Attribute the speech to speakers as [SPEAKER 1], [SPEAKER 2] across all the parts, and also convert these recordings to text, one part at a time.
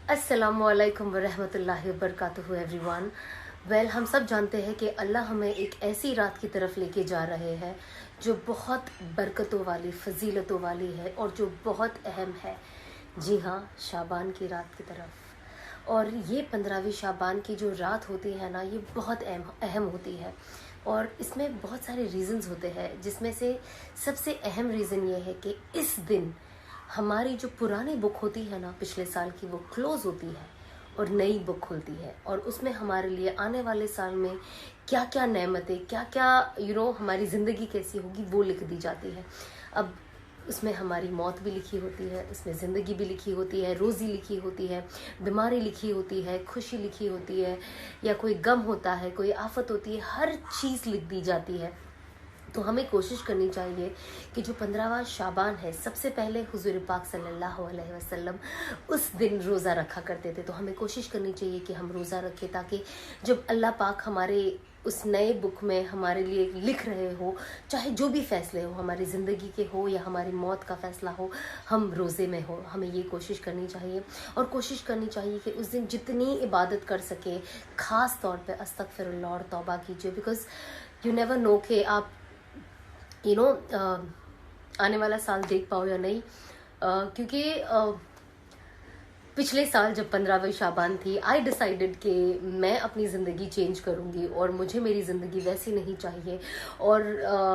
[SPEAKER 1] अस्सलामुअलैकुम वरहमतुल्लाहि वबरकातुहू everyone. Well, हम सब जानते हैं कि अल्लाह हमें एक ऐसी रात की तरफ लेके जा रहे हैं जो बहुत बरकतों वाली, फजीलतों वाली है और जो बहुत अहम है। जी हाँ, शाबान की रात की तरफ। और ये 15वीं शाबान की जो रात होती है ना, ये बहुत अहम होती है और इसमें बहुत सारे रीज़न्स होते हैं, जिसमें से सबसे अहम रीज़न ये है कि इस दिन हमारी जो पुरानी बुक होती है ना पिछले साल की, वो क्लोज होती है और नई बुक खुलती है और उसमें हमारे लिए आने वाले साल में क्या क्या नेमतें, क्या क्या हमारी ज़िंदगी कैसी होगी वो लिख दी जाती है। अब उसमें हमारी मौत भी लिखी होती है, उसमें ज़िंदगी भी लिखी होती है, रोज़ी लिखी होती है, बीमारी लिखी होती है, खुशी लिखी होती है, या कोई गम होता है, कोई आफत होती है, हर चीज़ लिख दी जाती है। तो हमें कोशिश करनी चाहिए कि जो 15वां शाबान है, सबसे पहले हुजूर पाक सल्लल्लाहु अलैहि वसल्लम उस दिन रोज़ा रखा करते थे, तो हमें कोशिश करनी चाहिए कि हम रोज़ा रखें, ताकि जब अल्लाह पाक हमारे उस नए बुक में हमारे लिए लिख रहे हो, चाहे जो भी फ़ैसले हो, हमारी ज़िंदगी के हो या हमारी मौत का फ़ैसला हो, हम रोज़े में हो। हमें ये कोशिश करनी चाहिए और कोशिश करनी चाहिए कि उस दिन जितनी इबादत कर सके, ख़ास तौर पे अस्तगफिरुल्लाह और तौबा कीजिए, बिकॉज़ यू नेवर नो कि आप आने वाला साल देख पाओ या नहीं। क्योंकि पिछले साल जब 15वीं शाबान थी, आई डिसाइडेड कि मैं अपनी ज़िंदगी चेंज करूँगी और मुझे मेरी ज़िंदगी वैसी नहीं चाहिए। और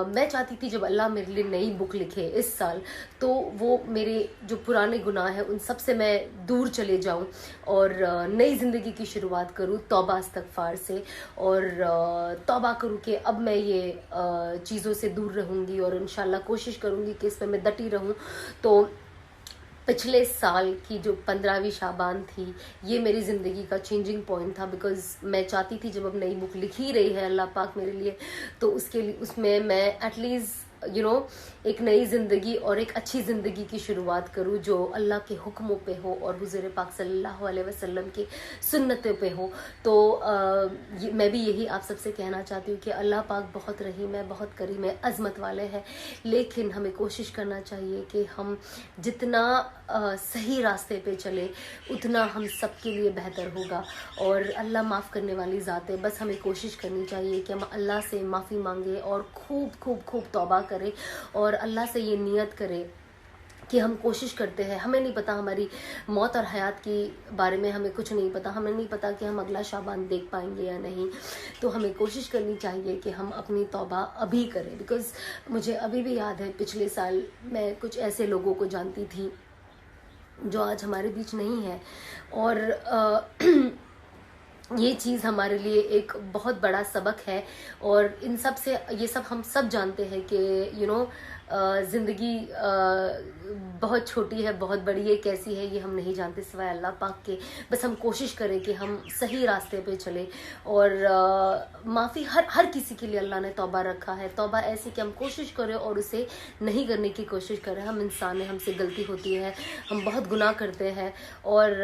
[SPEAKER 1] मैं चाहती थी जब अल्लाह मेरे लिए नई बुक लिखे इस साल, तो वो मेरे जो पुराने गुनाह हैं उन सब से मैं दूर चले जाऊं और नई ज़िंदगी की शुरुआत करूं तौबा इस्तगफार से, और तौबा करूं कि अब मैं ये चीज़ों से दूर रहूँगी और इंशाल्लाह कोशिश करूँगी कि इसमें मैं डटी रहूँ। तो पिछले साल की जो 15वीं शाबान थी, ये मेरी ज़िंदगी का चेंजिंग पॉइंट था, बिकॉज़ मैं चाहती थी जब अब नई बुक लिख ही रही है अल्लाह पाक मेरे लिए, तो उसके लिए उसमें मैं एटलीस्ट एक नई ज़िंदगी और एक अच्छी ज़िंदगी की शुरुआत करूं जो अल्लाह के हुक्मों पे हो और हुज़ूर पाक सल्लल्लाहु अलैहि वसल्लम की सुन्नतों पे हो। तो मैं भी यही आप सबसे कहना चाहती हूँ कि अल्लाह पाक बहुत रहीम है, बहुत करीम है, अज़मत वाले हैं, लेकिन हमें कोशिश करना चाहिए कि हम जितना सही रास्ते पे चले उतना हम सबके लिए बेहतर होगा। और अल्लाह माफ़ करने वाली ज़ात है, बस हमें कोशिश करनी चाहिए कि हम अल्लाह से माफ़ी मांगे और खूब खूब खूब तौबा करें और अल्लाह से ये नियत करें कि हम कोशिश करते हैं। हमें नहीं पता, हमारी मौत और हयात के बारे में हमें कुछ नहीं पता, हमें नहीं पता कि हम अगला शाबान देख पाएंगे या नहीं, तो हमें कोशिश करनी चाहिए कि हम अपनी तौबा अभी करें। बिकॉज़ मुझे अभी भी याद है, पिछले साल मैं कुछ ऐसे लोगों को जानती थी जो आज हमारे बीच नहीं है, और ये चीज़ हमारे लिए एक बहुत बड़ा सबक है। और इन सब से ये सब हम सब जानते हैं कि ज़िंदगी बहुत छोटी है, बहुत बड़ी है, कैसी है ये हम नहीं जानते सिवाय अल्लाह पाक के। बस हम कोशिश करें कि हम सही रास्ते पे चले। और माफ़ी हर किसी के लिए अल्लाह ने तौबा रखा है। तौबा ऐसी कि हम कोशिश करें और उसे नहीं करने की कोशिश करें। हम इंसान हैं, हमसे गलती होती है, हम बहुत गुनाह करते हैं और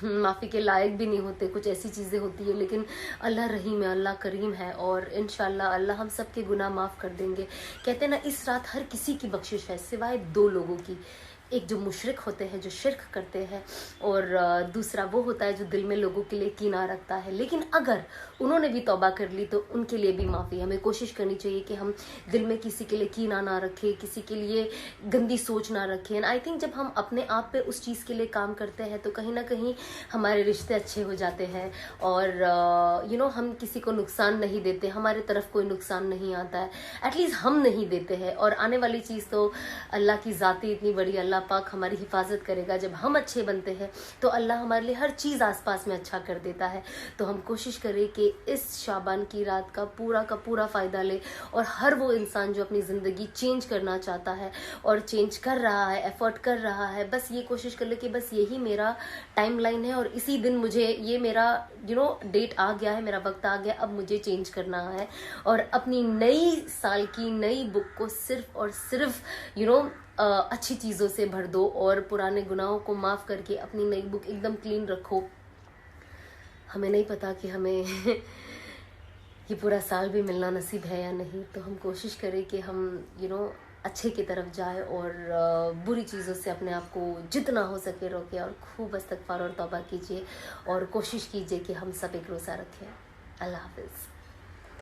[SPEAKER 1] माफ़ी के लायक भी नहीं होते, कुछ ऐसी चीज़ें होती है, लेकिन अल्लाह रहीम है, अल्लाह करीम है और इंशाल्लाह अल्लाह हम सब के गुनाह माफ़ कर देंगे। कहते हैं ना, इस रात हर किसी की बख्शिश है सिवाय दो लोगों की। एक जो मुशरिक होते हैं, जो शिरक करते हैं, और दूसरा वो होता है जो दिल में लोगों के लिए कीना रखता है। लेकिन अगर उन्होंने भी तौबा कर ली तो उनके लिए भी माफ़ी। हमें कोशिश करनी चाहिए कि हम दिल में किसी के लिए कीना ना रखें, किसी के लिए गंदी सोच ना रखें। एंड आई थिंक जब हम अपने आप पे उस चीज़ के लिए काम करते हैं तो कहीं ना कहीं हमारे रिश्ते अच्छे हो जाते हैं और हम किसी को नुकसान नहीं देते, हमारे तरफ कोई नुकसान नहीं आता है, एटलीस्ट हम नहीं देते हैं। और आने वाली चीज़ तो अल्लाह की ज़ाती इतनी बड़ी, अल्लाह पाक हमारी हिफाजत करेगा। जब हम अच्छे बनते हैं तो अल्लाह हमारे लिए हर चीज़ आसपास में अच्छा कर देता है। तो हम कोशिश करें कि इस शाबान की रात का पूरा फ़ायदा ले, और हर वो इंसान जो अपनी ज़िंदगी चेंज करना चाहता है और चेंज कर रहा है, एफर्ट कर रहा है, बस ये कोशिश कर ले कि बस यही मेरा टाइम लाइन है और इसी दिन मुझे ये मेरा डेट आ गया है, मेरा वक्त आ गया, अब मुझे चेंज करना है। और अपनी नई साल की नई बुक को सिर्फ और सिर्फ अच्छी चीज़ों से भर दो और पुराने गुनाहों को माफ़ करके अपनी नई बुक एकदम क्लीन रखो। हमें नहीं पता कि हमें ये पूरा साल भी मिलना नसीब है या नहीं, तो हम कोशिश करें कि हम अच्छे की तरफ जाए और बुरी चीज़ों से अपने आप को जितना हो सके रोके और खूब इस्तगफार और तौबा कीजिए और कोशिश कीजिए कि हम सब एक रोज़ा रखें। अल्लाह हाफ़िज़।